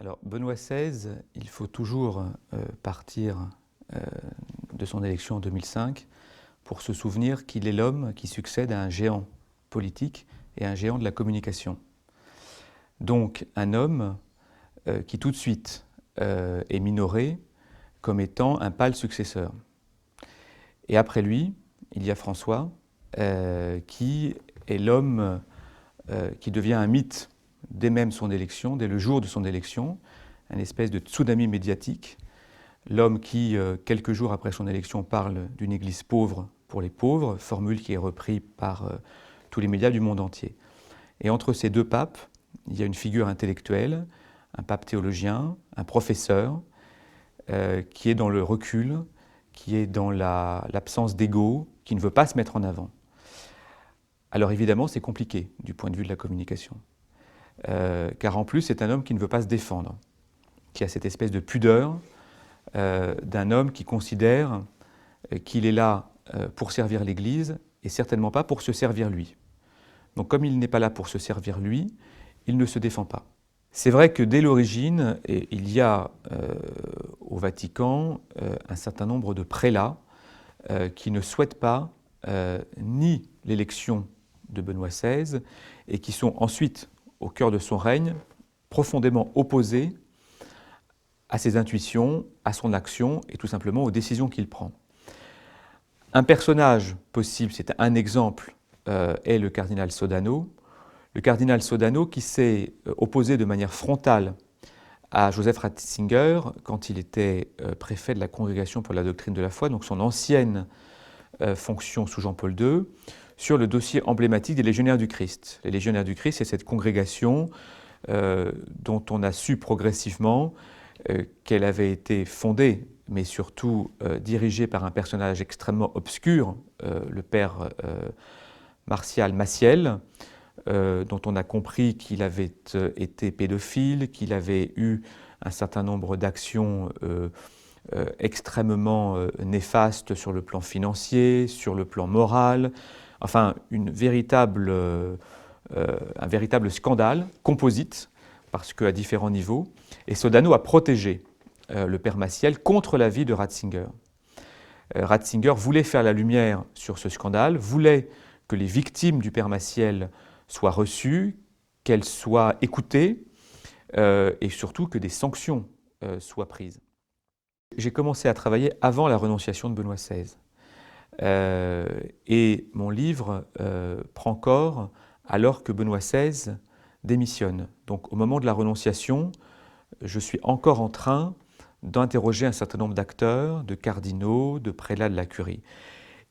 Alors, Benoît XVI, il faut toujours partir de son élection en 2005 pour se souvenir qu'il est l'homme qui succède à un géant politique et à un géant de la communication. Donc, un homme qui tout de suite est minoré comme étant un pâle successeur. Et après lui, il y a François, qui est l'homme qui devient un mythe dès même son élection, dès le jour de son élection, une espèce de tsunami médiatique. L'homme qui, quelques jours après son élection, parle d'une église pauvre pour les pauvres, formule qui est reprise par tous les médias du monde entier. Et entre ces deux papes, il y a une figure intellectuelle, un pape théologien, un professeur, qui est dans le recul, qui est dans l'absence d'ego, qui ne veut pas se mettre en avant. Alors évidemment, c'est compliqué du point de vue de la communication. Car en plus, c'est un homme qui ne veut pas se défendre, qui a cette espèce de pudeur d'un homme qui considère qu'il est là pour servir l'Église et certainement pas pour se servir lui. Donc comme il n'est pas là pour se servir lui, il ne se défend pas. C'est vrai que dès l'origine, il y a au Vatican un certain nombre de prélats qui ne souhaitent pas ni l'élection de Benoît XVI et qui sont ensuite, au cœur de son règne, profondément opposés à ses intuitions, à son action et tout simplement aux décisions qu'il prend. Un personnage possible, c'est un exemple, est le cardinal Sodano. Le cardinal Sodano qui s'est opposé de manière frontale à Joseph Ratzinger quand il était préfet de la Congrégation pour la doctrine de la foi, donc son ancienne fonction sous Jean-Paul II, sur le dossier emblématique des Légionnaires du Christ. Les Légionnaires du Christ, c'est cette congrégation dont on a su progressivement qu'elle avait été fondée, mais surtout dirigée par un personnage extrêmement obscur, le père Martial Maciel, dont on a compris qu'il avait été pédophile, qu'il avait eu un certain nombre d'actions extrêmement néfastes sur le plan financier, sur le plan moral, enfin un véritable scandale composite, parce qu'à différents niveaux, et Sodano a protégé le père Maciel contre l'avis de Ratzinger. Ratzinger voulait faire la lumière sur ce scandale, voulait que les victimes du père Maciel soient reçues, qu'elles soient écoutées et surtout que des sanctions soient prises. J'ai commencé à travailler avant la renonciation de Benoît XVI. Et mon livre prend corps alors que Benoît XVI démissionne. Donc au moment de la renonciation, je suis encore en train d'interroger un certain nombre d'acteurs, de cardinaux, de prélats de la curie.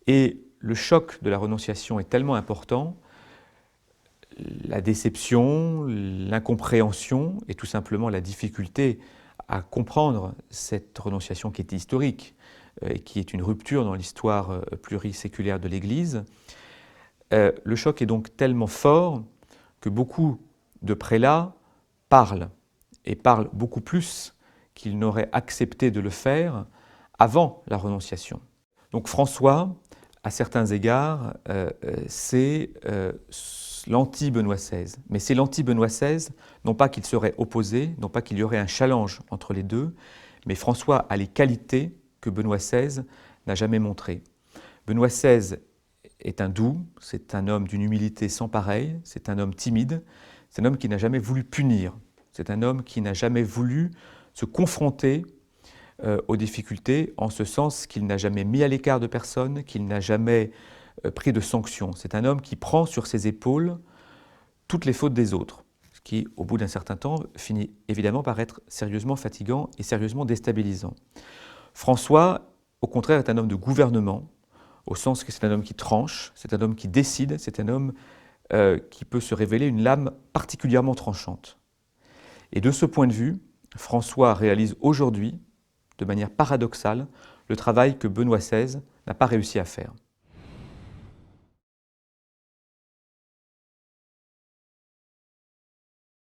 Et le choc de la renonciation est tellement important, la déception, l'incompréhension et tout simplement la difficulté à comprendre cette renonciation qui est historique et qui est une rupture dans l'histoire pluriséculaire de l'Église. Le choc est donc tellement fort que beaucoup de prélats parlent, et parlent beaucoup plus qu'ils n'auraient accepté de le faire avant la renonciation. Donc François, à certains égards, c'est l'anti-Benoît XVI. Mais c'est l'anti-Benoît XVI, non pas qu'il serait opposé, non pas qu'il y aurait un challenge entre les deux, mais François a les qualités que Benoît XVI n'a jamais montrées. Benoît XVI est un doux, c'est un homme d'une humilité sans pareille, c'est un homme timide, c'est un homme qui n'a jamais voulu punir, c'est un homme qui n'a jamais voulu se confronter aux difficultés, en ce sens qu'il n'a jamais mis à l'écart de personne, qu'il n'a jamais pris de sanctions. C'est un homme qui prend sur ses épaules toutes les fautes des autres, ce qui, au bout d'un certain temps, finit évidemment par être sérieusement fatigant et sérieusement déstabilisant. François, au contraire, est un homme de gouvernement, au sens que c'est un homme qui tranche, c'est un homme qui décide, c'est un homme qui peut se révéler une lame particulièrement tranchante. Et de ce point de vue, François réalise aujourd'hui, de manière paradoxale, le travail que Benoît XVI n'a pas réussi à faire.